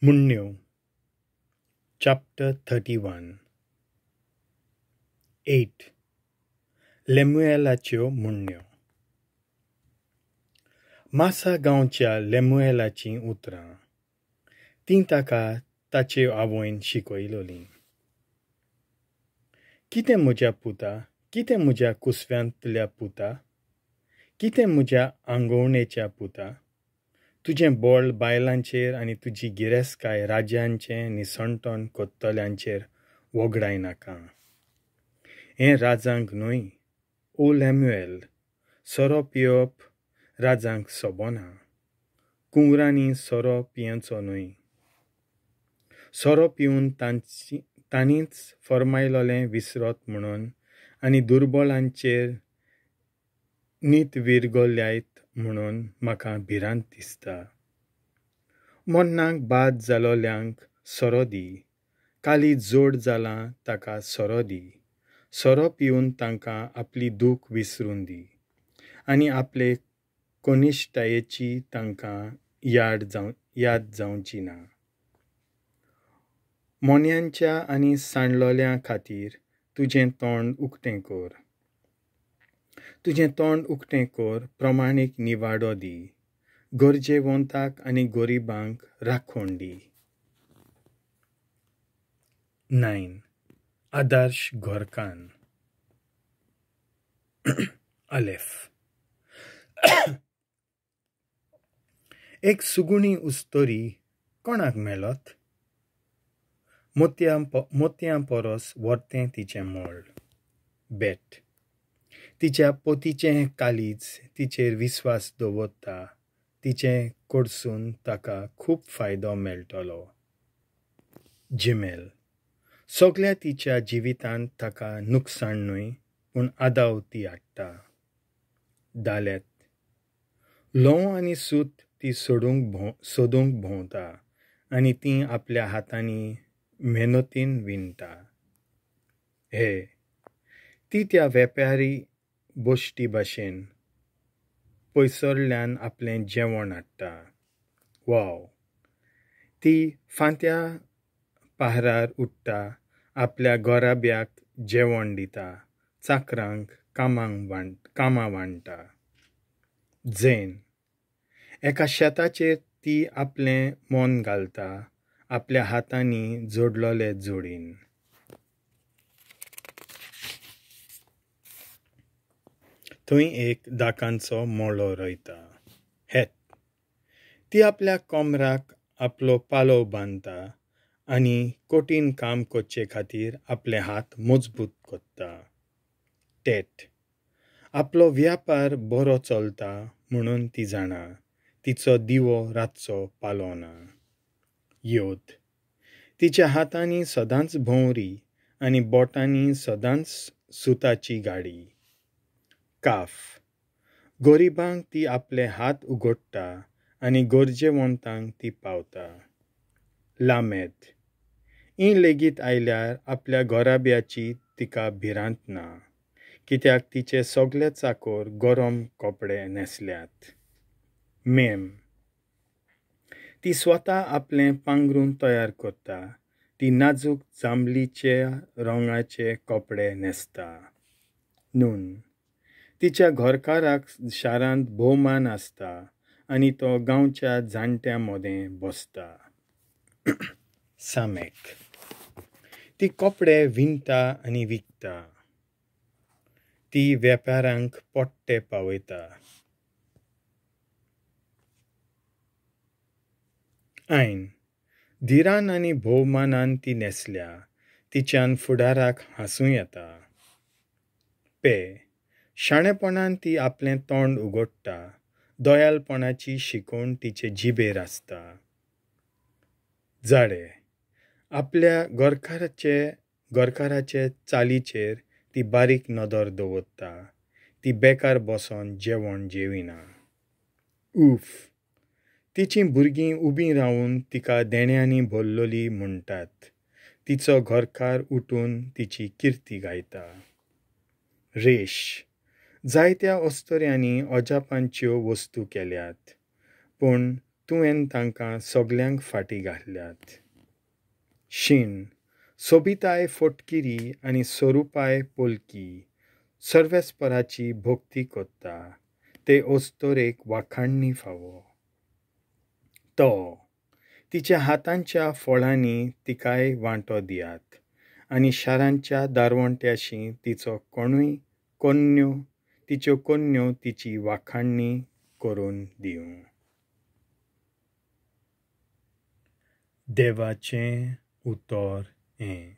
मुन्न्यो Chapter 31 8 लेमुएलाच्यो मुन्न्यो मासा गांवच्या लेमुएलाची उतरां तीं ताका ताचे आवयन शिकयलोलीं. कितें म्हज्या पुता, कितें म्हज्या कुसव्यांतल्या पुता, कितें म्हज्या आंगवणेच्या पुता, तुजें बोळ बायलांचेर आनी तुजी गिरेस्तकाय राज्यांचें निसणटोन कोत्तल्यांचेर वगडाय नाका. हें राजांक न्हय, ओ लेमुएल, सोरो पियेवप राजांक सोबना. कुंवरांनी सोरो पियेचो न्हय. सोरो पिवन तांणीच फर्मायलोलें विसरोत म्हणून आनी दुर्बळांचेर नीत विरगल्यायत म्हणून म्हाका भिरांत दिसता. मोन्नाक बाद जालोल्यांक सोरो दी, काली जोड जालां ताका सोरो दी. सोरो पिवन तांकां आपली दूख विसरून दी आनी आपले कोनिश्टायेची तांकां याद जावची ना. मोन्यांच्या आनी सांडलोल्यां खातीर तुजें तोंड उक्तें कर. तुजें तोंड उक्तें कर, प्रमाणीक निवाडो दी, गरजेवंताक आनी गोरिबांक राखण दी. 9 आदर्श घोरकान अलेफ एक सुगुणी उस्तोरी कोणाक मेलोत? मोतयां पोरोस वर्तें तिचें मोळ. बेट तिच्या पोतीचें कालीज तिचेर विस्वास दवरता, तिचें कडसून ताका खूब फायदो मेळटलो. जिमेल सगळ्या तिच्या जिवितांत ताका नुकसाण न्हय पूण आदाव ती हाडटा. दालेत ल्हव आनी सूत ती सोदूंक भोंवता आनी ती आपल्या हातांनी मेहनतीन विणटा. हे ती त्या वेपारी बोश्टी भाशेन पयसरल्यान आपलें जेवण हाडटा. वाव ती फांत्या पहारार उठ्ठा, आपल्या गोराब्याक जेवण दिता, चाकरांक कामां वांडटा. झेन एका शेताचेर ती आपलें मोन घालता, आपल्या हातांनी जोडलोले जोडीन. थंय एक दाकांचो मोळो रोयता. हेत ती आपल्या कोमराक आपलो पालो बांदता आनी कठीण काम करचे खातीर आपले हात मजबूत कोत्ता. टेट आपलो व्यापार बरो चलता म्हणून ती जाणा, तिचो दिवो रातचो पालोना. योद तिच्या हातांनी सदांच भोंवरी आनी बोटांनी सदांच सुताची गाडी. काफ गोरिबांक ती आपले हात उगडटा आनी गरजेवंतांक ती पावता. लामेद लेगीत आयल्यार आपल्या गोराब्याची तिका भिरांत ना, कित्याक तिचे सगळे चाकोर गरम कपडे न्हेसल्यात. मेम ती स्वता आपलें पांघरून तयार करता, ती नाजूक जांबलीच्या रंगाचे कपडे न्हेसता. नून तिच्या घोरकाराक शारांत भोवमान आसता आनी तो गांवच्या जाणट्या मोदें बसता. सामेक ती कपडे विणटा आनी विकता, ती वेपाऱ्यांक पोट्टे पावयता. आयन धिरान आनी भोवमानान ती न्हेसल्या, तिच्यान फुडाराक हांसूं येता. पे शाणेपणान ती आपलें तोंड उगडटा, दोयालपणाची शिकवण तिचे जिबेर आसता. जाडे आपल्या गोरकाराचे चालीचेर ती बारीक नदर दवरता, ती बेकार बसोन जेवण जेविना. उफ तिचीं भुरगीं उबीं रावन तिका देण्यांनी भरलोली म्हणटात, तिचो घोरकार उठून तिची किर्ती गायता. रेश जायत्या अस्तोऱ्यांनी अजापांच्यो वस्तू केल्यात, पूण तुवें तांकां सगल्यांक फाटीं घातल्यात. शीण, सोबिताय फोटकिरी आनी स्वरुपाय पोलकी सर्वेस्पराची भोक्ती कोत्ता. ते ओस्तोरेक वाखाणणी फावो. तो तिच्या हातांच्या फळांनी तिकाय वांटो दियात आनी शारांच्या दारवंट्याशी तिच्यो कोन्यो तिची वाखाणणी करून दिवं. देवाचें उतर हें.